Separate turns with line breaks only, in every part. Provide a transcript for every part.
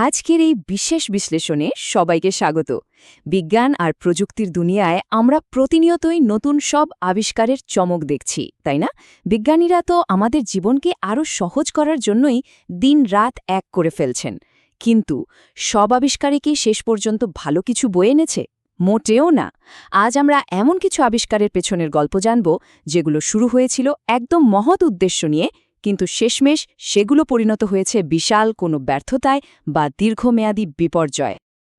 আজকের এই বিশেষ বিশ্লেষণে সবাইকে স্বাগত। বিজ্ঞান আর প্রযুক্তির দুনিয়ায় আমরা প্রতিনিয়তই নতুন সব আবিষ্কারের চমক দেখছি, তাই না? বিজ্ঞানীরা তো আমাদের জীবনকে আরও সহজ করার জন্যই দিন-রাত এক করে ফেলছেন। কিন্তু সব আবিষ্কারে কি শেষ পর্যন্ত ভালো কিছু বয়ে এনেছে? মোটেও না। আজ আমরা এমন কিছু আবিষ্কারের পেছনের গল্প জানব, যেগুলো শুরু হয়েছিল একদম মহৎ উদ্দেশ্য নিয়ে, কিন্তু শেষমেশ সেগুলো পরিণত হয়েছে বিশাল কোনো ব্যর্থতায় বা দীর্ঘমেয়াদী বিপর্যয়।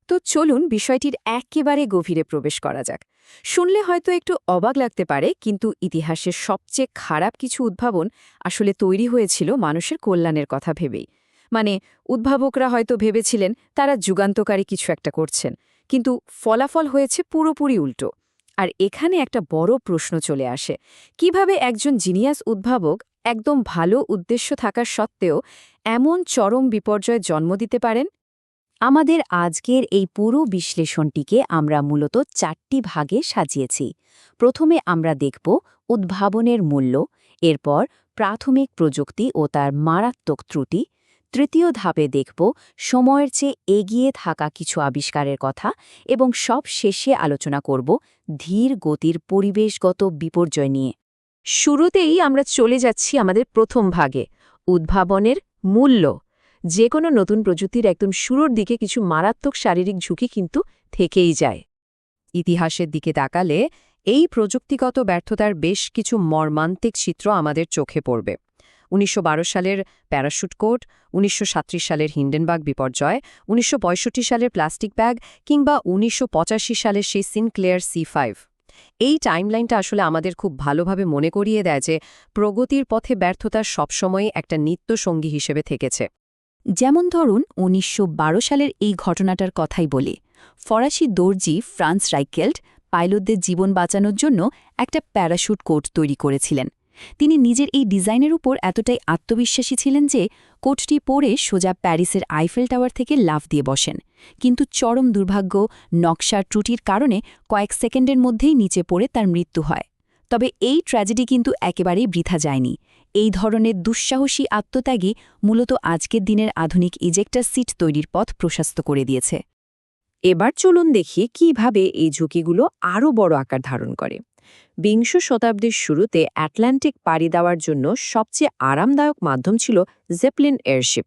তো চলুন বিষয়টির একেবারে গভীরে প্রবেশ করা যাক। শুনলে হয়তো একটু অবাক লাগতে পারে, কিন্তু ইতিহাসের সবচেয়ে খারাপ কিছু উদ্ভাবন আসলে তৈরি হয়েছিল মানুষের কল্যাণের কথা ভেবেই। মানে, উদ্ভাবকরা হয়তো ভেবেছিলেন তারা যুগান্তকারী কিছু একটা করছেন, কিন্তু ফলাফল হয়েছে পুরোপুরি উল্টো। আর এখানে একটা বড় প্রশ্ন চলে আসে, কিভাবে একজন জিনিয়াস উদ্ভাবক একদম ভালো উদ্দেশ্য থাকা সত্ত্বেও এমন চরম বিপর্যয় জন্ম দিতে পারেন? আমাদের আজকের এই পুরো বিশ্লেষণটিকে আমরা মূলত 4টি ভাগে সাজিয়েছি। প্রথমে আমরা দেখব উদ্ভাবনের মূল্য, এরপর প্রাথমিক প্রযুক্তি ও তার মারাত্মক ত্রুটি, তৃতীয় ধাপে দেখব সময়ের চেয়ে এগিয়ে থাকা কিছু আবিষ্কারের কথা, এবং সব শেষে আলোচনা করব ধীর গতির পরিবেশগত বিপর্যয় নিয়ে। শুরুতেই আমরা চলে যাচ্ছি আমাদের প্রথম ভাগে, উদ্ভাবনের মূল্য। যে কোনো নতুন প্রযুক্তির একদম শুরুর দিকে কিছু মারাত্মক শারীরিক ঝুঁকি কিন্তু থেকেই যায়। ইতিহাসের দিকে তাকালে এই প্রযুক্তিগত ব্যর্থতার বেশ কিছু মর্মান্তিক চিত্র আমাদের চোখে পড়বে। ১৯১২ সালের প্যারাশুট কোট, ১৯৩৭ সালের হিন্ডেনবার্গ বিপর্যয়, ১৯৬৫ সালের প্লাস্টিক ব্যাগ, কিংবা ১৯৮৫ সালের সেই সিনক্লেয়ার C5। এই টাইমলাইনটা আসলে আমাদের খুব ভালোভাবে মনে করিয়ে দেয় যে প্রগতির পথে ব্যর্থতা সবসময়ই একটা নিত্য সঙ্গী হিসেবে থেকেছে। যেমন ধরুন ১৯১২ সালের এই ঘটনাটার কথাই বলি। ফরাসি দর্জি ফ্রান্স রাইকেল্ট পাইলটদের জীবন বাঁচানোর জন্য একটা প্যারাশুট কোট তৈরি করেছিলেন। তিনি নিজের এই ডিজাইনের উপর এতটাই আত্মবিশ্বাসী ছিলেন যে কোটটি পরে সোজা প্যারিসের আইফেল টাওয়ার থেকে লাফ দিয়ে বসেন। কিন্তু চরম দুর্ভাগ্য, নকশার ত্রুটির কারণে কয়েক সেকেন্ডের মধ্যেই নিচে পড়ে তার মৃত্যু হয়। তবে এই ট্র্যাজেডি কিন্তু একেবারেই বৃথা যায়নি। এই ধরনের দুঃসাহসী আত্মত্যাগই মূলত আজকের দিনের আধুনিক ইজেক্টার সিট তৈরির পথ প্রশস্ত করে দিয়েছে। এবার চলুন দেখি কিভাবে এই ঝুঁকিগুলো আরও বড় আকার ধারণ করে। বিংশ শতাব্দীর শুরুতে আটলান্টিক পাড়ি দেওয়ার জন্য সবচেয়ে আরামদায়ক মাধ্যম ছিল জেপলিন এয়ারশিপ।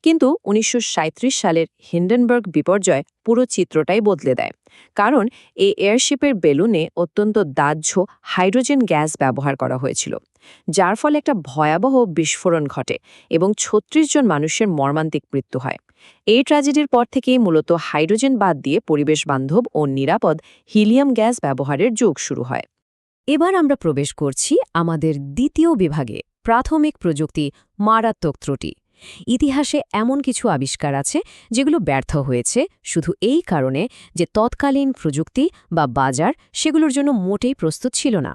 কিন্তু ১৯৩৭ সালের হিন্ডেনবার্গ বিপর্যয় পুরো চিত্রটাই বদলে দেয়। কারণ এই এয়ারশিপের বেলুনে অত্যন্ত দাহ্য হাইড্রোজেন গ্যাস ব্যবহার করা হয়েছিল, যার ফলে একটা ভয়াবহ বিস্ফোরণ ঘটে এবং ৩৬ জন মানুষের মর্মান্তিক মৃত্যু হয়। এই ট্র্যাজেডির পর থেকেই মূলত হাইড্রোজেন বাদ দিয়ে পরিবেশ বান্ধব ও নিরাপদ হিলিয়াম গ্যাস ব্যবহারের যুগ শুরু হয়। এবার আমরা প্রবেশ করছি আমাদের দ্বিতীয় বিভাগে, প্রাথমিক প্রযুক্তি, মারাত্মক ত্রুটি। ইতিহাসে এমন কিছু আবিষ্কার আছে যেগুলো ব্যর্থ হয়েছে শুধু এই কারণে যে তৎকালীন প্রযুক্তি বা বাজার সেগুলোর জন্য মোটেই প্রস্তুত ছিল না।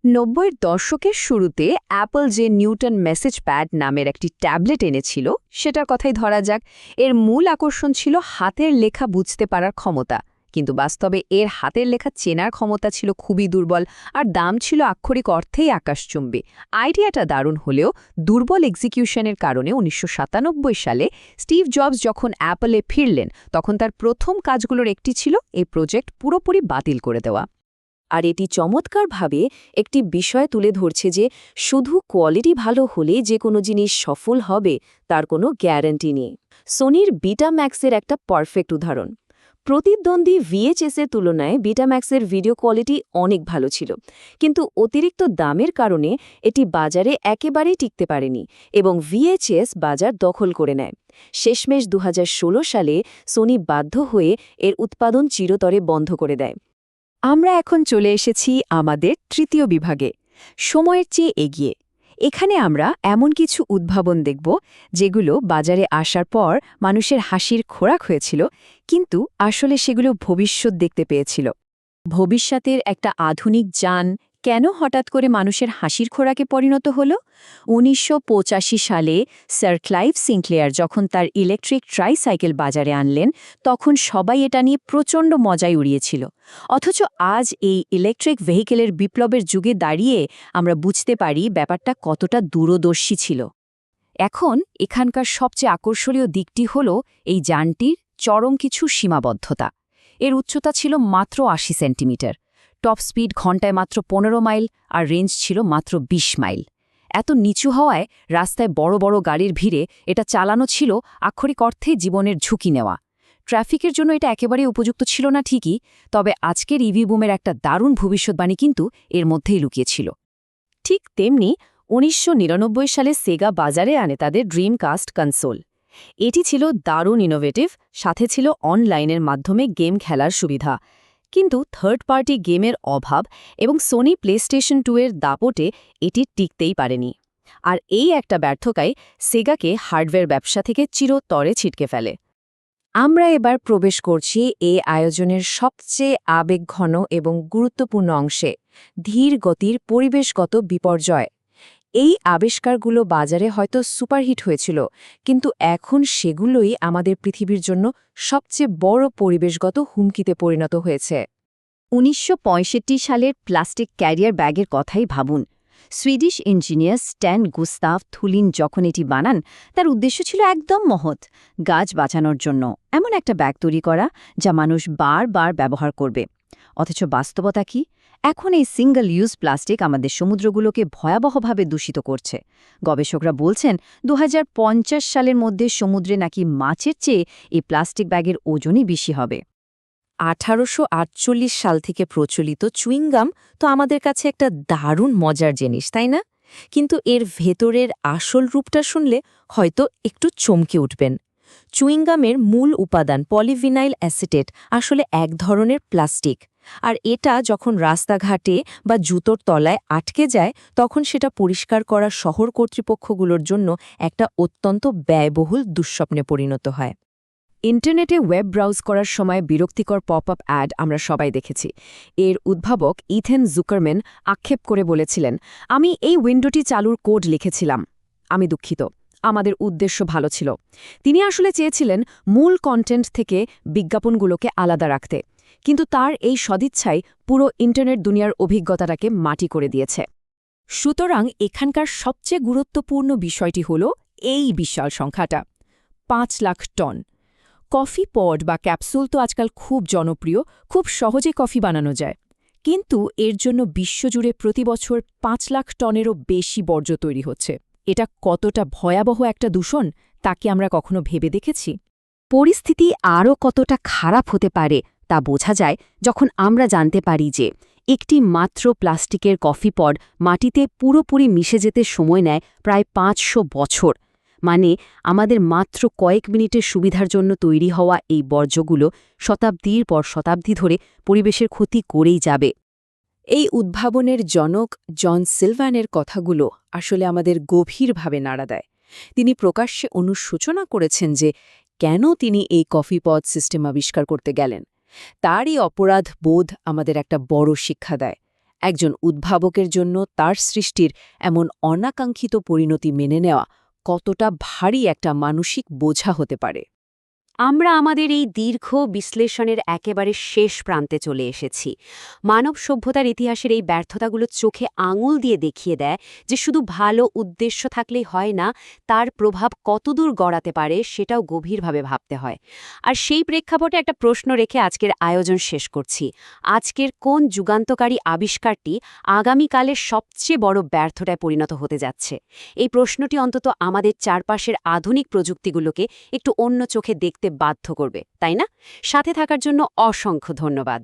৯০-এর দশকের শুরুতে অ্যাপল যে নিউটন মেসেজ প্যাড নামের একটি ট্যাবলেট এনেছিল, সেটার কথাই ধরা যাক। এর মূল আকর্ষণ ছিল হাতের লেখা বুঝতে পারার ক্ষমতা, কিন্তু বাস্তবে এর হাতের লেখা চেনার ক্ষমতা ছিল খুবই দুর্বল, আর দাম ছিল আক্ষরিক অর্থেই আকাশচুম্বী। আইডিয়াটা দারুণ হলেও দুর্বল এক্সিকিউশনের কারণে ১৯৯৭ সালে স্টিভ জবস যখন অ্যাপলে ফিরলেন, তখন তার প্রথম কাজগুলোর একটি ছিল এই প্রজেক্ট পুরোপুরি বাতিল করে দেওয়া। আর এটি চমৎকারভাবে একটি বিষয় তুলে ধরছে যে শুধু কোয়ালিটি ভালো হলে যে কোনো জিনিস সফল হবে তার কোনো গ্যারান্টি নেই। সোনির বিটাম্যাক্সের একটা পারফেক্ট উদাহরণ। প্রতিদ্বন্দ্বী ভিএচএসের তুলনায় বিটাম্যাক্সের ভিডিও কোয়ালিটি অনেক ভালো ছিল, কিন্তু অতিরিক্ত দামের কারণে এটি বাজারে একেবারেই টিকতে পারেনি এবং ভিএচএস বাজার দখল করে নেয়। শেষমেশ ২০১৬ সালে সোনি বাধ্য হয়ে এর উৎপাদন চিরতরে বন্ধ করে দেয়। আমরা এখন চলে এসেছি আমাদের তৃতীয় বিভাগে, সময়ের চেয়ে এগিয়ে। এখানে আমরা এমন কিছু উদ্ভাবন দেখব যেগুলো বাজারে আসার পর মানুষের হাসির খোরাক হয়েছিল, কিন্তু আসলে সেগুলো ভবিষ্যৎ দেখতে পেয়েছিল। ভবিষ্যতের একটা আধুনিক যান কেন হঠাৎ করে মানুষের হাসির খোরাকে পরিণত হল? ১৯৮৫ সালে স্যার ক্লাইভ সিনক্লেয়ার যখন তার ইলেকট্রিক ট্রাইসাইকেল বাজারে আনলেন, তখন সবাই এটা নিয়ে প্রচণ্ড মজাই উড়িয়েছিল। অথচ আজ এই ইলেকট্রিক ভেহিকেলের বিপ্লবের যুগে দাঁড়িয়ে আমরা বুঝতে পারি ব্যাপারটা কতটা দূরদর্শী ছিল। এখন এখানকার সবচেয়ে আকর্ষণীয় দিকটি হল এই যানটির চরম কিছু সীমাবদ্ধতা। এর উচ্চতা ছিল মাত্র ৮০ সেন্টিমিটার, টপ স্পিড ঘণ্টায় মাত্র ১৫ মাইল আর রেঞ্জ ছিল মাত্র ২০ মাইল। এত নিচু হওয়ায় রাস্তায় বড় বড় গাড়ির ভিড়ে এটা চালানো ছিল আক্ষরিক অর্থে জীবনের ঝুঁকি নেওয়া। ট্রাফিকের জন্য এটা একেবারেই উপযুক্ত ছিল না ঠিকই, তবে আজকের ইভি বুমের একটা দারুণ ভবিষ্যৎবাণী কিন্তু এর মধ্যেই লুকিয়েছিল। ঠিক তেমনি ১৯৯৯ সালে সেগা বাজারে আনে তাদের ড্রিমকাস্ট কনসোল। এটি ছিল দারুণ ইনোভেটিভ, সাথে ছিল অনলাইনের মাধ্যমে গেম খেলার সুবিধা। কিন্তু থার্ড পার্টি গেমের অভাব এবং সোনি প্লেস্টেশন 2 এর দাপটে এটি টিকতেই পারেনি। আর এই একটা ব্যর্থতাই সেগাকে হার্ডওয়্যার ব্যবসা থেকে চিরতরে ছিটকে ফেলে। আমরা এবার প্রবেশ করছি এই আয়োজনের সবচেয়ে আবেগঘন এবং গুরুত্বপূর্ণ অংশে, ধীর গতির পরিবেশগত বিপর্যয়। এই আবিষ্কারগুলো বাজারে হয়তো সুপারহিট হয়েছিল, কিন্তু এখন সেগুলোই আমাদের পৃথিবীর জন্য সবচেয়ে বড় পরিবেশগত হুমকিতে পরিণত হয়েছে। ১৯৬৫ সালের প্লাস্টিক ক্যারিয়ার ব্যাগের কথাই ভাবুন। সুইডিশ ইঞ্জিনিয়ার স্ট্যান গুস্তাভ থুলিন যখন এটি বানান, তার উদ্দেশ্য ছিল একদম মহৎ, গাছ বাঁচানোর জন্য এমন একটা ব্যাগ তৈরি করা যা মানুষ বারবার ব্যবহার করবে। অথচ বাস্তবতা কি? এখন এই সিঙ্গল ইউজ প্লাস্টিক আমাদের সমুদ্রগুলোকে ভয়াবহভাবে দূষিত করছে। গবেষকরা বলছেন ২০৫০ সালের মধ্যে সমুদ্রে নাকি মাছের চেয়ে এই প্লাস্টিক ব্যাগের ওজনই বেশি হবে। ১৮৪৮ সাল থেকে প্রচলিত চুইংগাম তো আমাদের কাছে একটা দারুণ মজার জিনিস, তাই না? কিন্তু এর ভেতরের আসল রূপটা শুনলে হয়তো একটু চমকে উঠবেন। চুইংগামের মূল উপাদান পলিভিনাইল অ্যাসিটেট আসলে এক ধরনের প্লাস্টিক, আর এটা যখন রাস্তাঘাটে বা জুতোর তলায় আটকে যায় তখন সেটা পরিষ্কার করা শহর কর্তৃপক্ষগুলোর জন্য একটা অত্যন্ত ব্যয়বহুল দুঃস্বপ্নে পরিণত হয়। ইন্টারনেটে ওয়েব ব্রাউজ করার সময় বিরক্তিকর পপ আপ অ্যাড আমরা সবাই দেখেছি। এর উদ্ভাবক ইথেন জুকারম্যান আক্ষেপ করে বলেছিলেন, আমি এই উইন্ডোটি চালুর কোড লিখেছিলাম। আমি দুঃখিত, আমাদের উদ্দেশ্য ভালো ছিল। তিনি আসলে চেয়েছিলেন মূল কন্টেন্ট থেকে বিজ্ঞাপনগুলোকে আলাদা রাখতে, কিন্তু তার এই সদিচ্ছাই পুরো ইন্টারনেট দুনিয়ার অভিজ্ঞতাটাকে মাটি করে দিয়েছে। সুতরাং এখানকার সবচেয়ে গুরুত্বপূর্ণ বিষয়টি হল এই বিশাল সংখ্যাটা, ৫ লাখ টন। কফি পড বা ক্যাপসুল তো আজকাল খুব জনপ্রিয়, খুব সহজে কফি বানানো যায়। কিন্তু এর জন্য বিশ্বজুড়ে প্রতি বছর ৫ লাখ টনেরও বেশি বর্জ্য তৈরি হচ্ছে। এটা কতটা ভয়াবহ একটা দূষণ তা কি আমরা কখনো ভেবে দেখেছি? পরিস্থিতি আরও কতটা খারাপ হতে পারে তা বোঝা যায় যখন আমরা জানতে পারি যে একটি মাত্র প্লাস্টিকের কফি পড মাটিতে পুরোপুরি মিশে যেতে সময় নেয় প্রায় ৫০০ বছর। মানে আমাদের মাত্র কয়েক মিনিটের সুবিধার জন্য তৈরি হওয়া এই বর্জ্যগুলো শতাব্দীর পর শতাব্দী ধরে পরিবেশের ক্ষতি করেই যাবে। এই উদ্ভাবনের জনক জন সিলভানের কথাগুলো আসলে আমাদের গভীরভাবে নাড়া দেয়। তিনি প্রকাশ্যে অনুশোচনা করেছেন যে কেন তিনি এই কফি পড সিস্টেম আবিষ্কার করতে গেলেন। তারই অপরাধ বোধ আমাদের একটা বড় শিক্ষা দেয়। একজন উদ্ভাবকের জন্য তার সৃষ্টির এমন অনাকাঙ্ক্ষিত পরিণতি মেনে নেওয়া কতটা ভারী একটা মানসিক বোঝা হতে পারে।
আমরা আমাদের এই দীর্ঘ বিশ্লেষণের একেবারে শেষ প্রান্তে চলে এসেছি। মানব সভ্যতার ইতিহাসের এই ব্যর্থতাগুলো চোখে আঙুল দিয়ে দেখিয়ে দেয় যে শুধু ভালো উদ্দেশ্য থাকলেই হয় না, তার প্রভাব কতদূর গড়াতে পারে সেটাও গভীরভাবে ভাবতে হয়। আর সেই প্রেক্ষাপটে একটা প্রশ্ন রেখে আজকের আয়োজন শেষ করছি। আজকের কোন যুগান্তকারী আবিষ্কারটি আগামীকালের সবচেয়ে বড় ব্যর্থতায় পরিণত হতে যাচ্ছে? এই প্রশ্নটি অন্তত আমাদের চারপাশের আধুনিক প্রযুক্তিগুলোকে একটু অন্য চোখে দেখতে বাধ্য করবে, তাই না? সাথে থাকার জন্য অসংখ্য ধন্যবাদ।